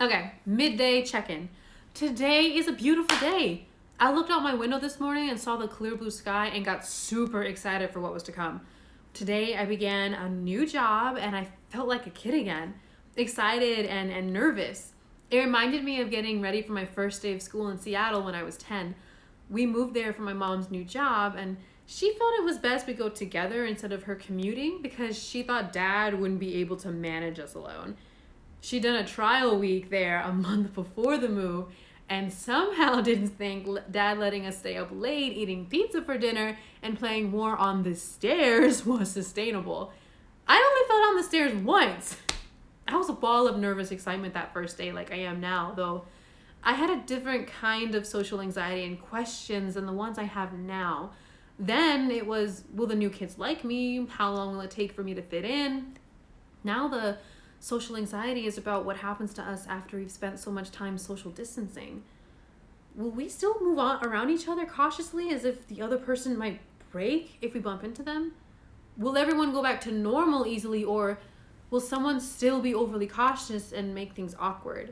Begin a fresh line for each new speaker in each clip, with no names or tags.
Okay, midday check-in. Today is a beautiful day. I looked out my window this morning and saw the clear blue sky and got super excited for what was to come. Today I began a new job and I felt like a kid again, excited and nervous. It reminded me of getting ready for my first day of school in Seattle when I was 10. We moved there for my mom's new job and she felt it was best we go together instead of her commuting because she thought dad wouldn't be able to manage us alone. She'd done a trial week there a month before the move and somehow didn't think dad letting us stay up late eating pizza for dinner and playing War on the Stairs was sustainable. I only fell down the stairs once. I was a ball of nervous excitement that first day like I am now, though I had a different kind of social anxiety and questions than the ones I have now. Then it was, will the new kids like me? How long will it take for me to fit in? Now the social anxiety is about what happens to us after we've spent so much time social distancing. Will we still move on around each other cautiously as if the other person might break if we bump into them? Will everyone go back to normal easily, or will someone still be overly cautious and make things awkward?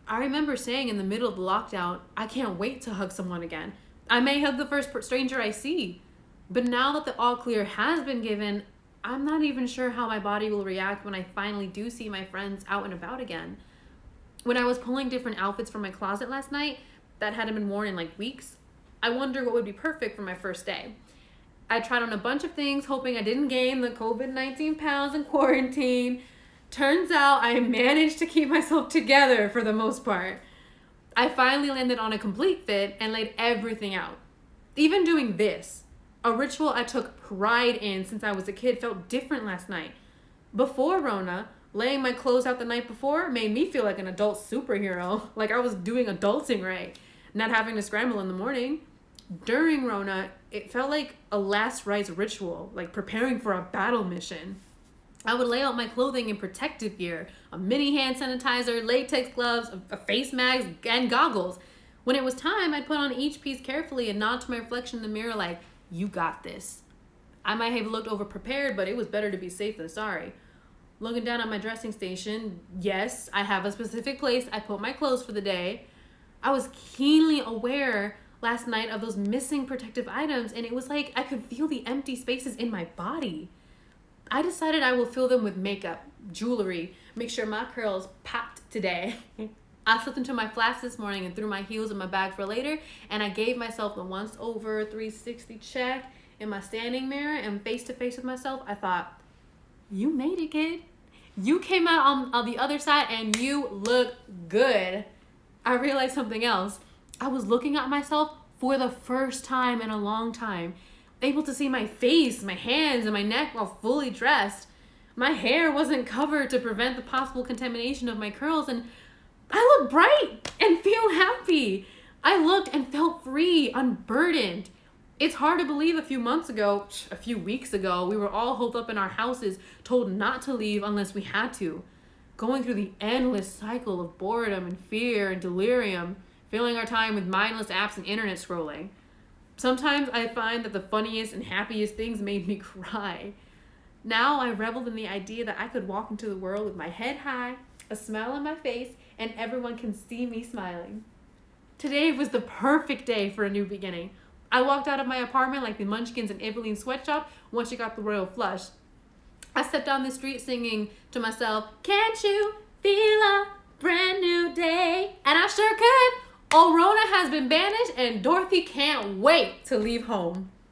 I remember saying in the middle of the lockdown, I can't wait to hug someone again. I may hug the first stranger I see. But now that the all clear has been given, I'm not even sure how my body will react when I finally do see my friends out and about again. When I was pulling different outfits from my closet last night that hadn't been worn in like weeks, I wondered what would be perfect for my first day. I tried on a bunch of things hoping I didn't gain the COVID-19 pounds in quarantine. Turns out I managed to keep myself together for the most part. I finally landed on a complete fit and laid everything out. Even doing this, a ritual I took pride in since I was a kid, felt different last night. Before Rona, laying my clothes out the night before made me feel like an adult superhero, like I was doing adulting right, not having to scramble in the morning. During Rona, it felt like a last rites ritual, like preparing for a battle mission. I would lay out my clothing in protective gear, a mini hand sanitizer, latex gloves, a face mask, and goggles. When it was time, I'd put on each piece carefully and nod to my reflection in the mirror like, you got this. I might have looked over-prepared, but it was better to be safe than sorry. Looking down at my dressing station, yes, I have a specific place I put my clothes for the day. I was keenly aware last night of those missing protective items, and it was like I could feel the empty spaces in my body. I decided I will fill them with makeup, jewelry, make sure my curls popped today. I slipped into my flats this morning and threw my heels in my bag for later, and I gave myself the once over 360 check in my standing mirror, and face to face with myself, I thought, you made it, kid. You came out on the other side and you look good. I realized something else. I was looking at myself for the first time in a long time, able to see my face, my hands, and my neck while fully dressed. My hair wasn't covered to prevent the possible contamination of my curls, and I look bright and feel happy. I looked and felt free, unburdened. It's hard to believe a few weeks ago, we were all holed up in our houses, told not to leave unless we had to, going through the endless cycle of boredom and fear and delirium, filling our time with mindless apps and internet scrolling. Sometimes I find that the funniest and happiest things made me cry. Now I reveled in the idea that I could walk into the world with my head high, a smile on my face, and everyone can see me smiling. Today was the perfect day for a new beginning. I walked out of my apartment like the Munchkins in Evelyn's sweatshop once she got the royal flush. I stepped down the street singing to myself, can't you feel a brand new day? And I sure could. Rona has been banished and Dorothy can't wait to leave home.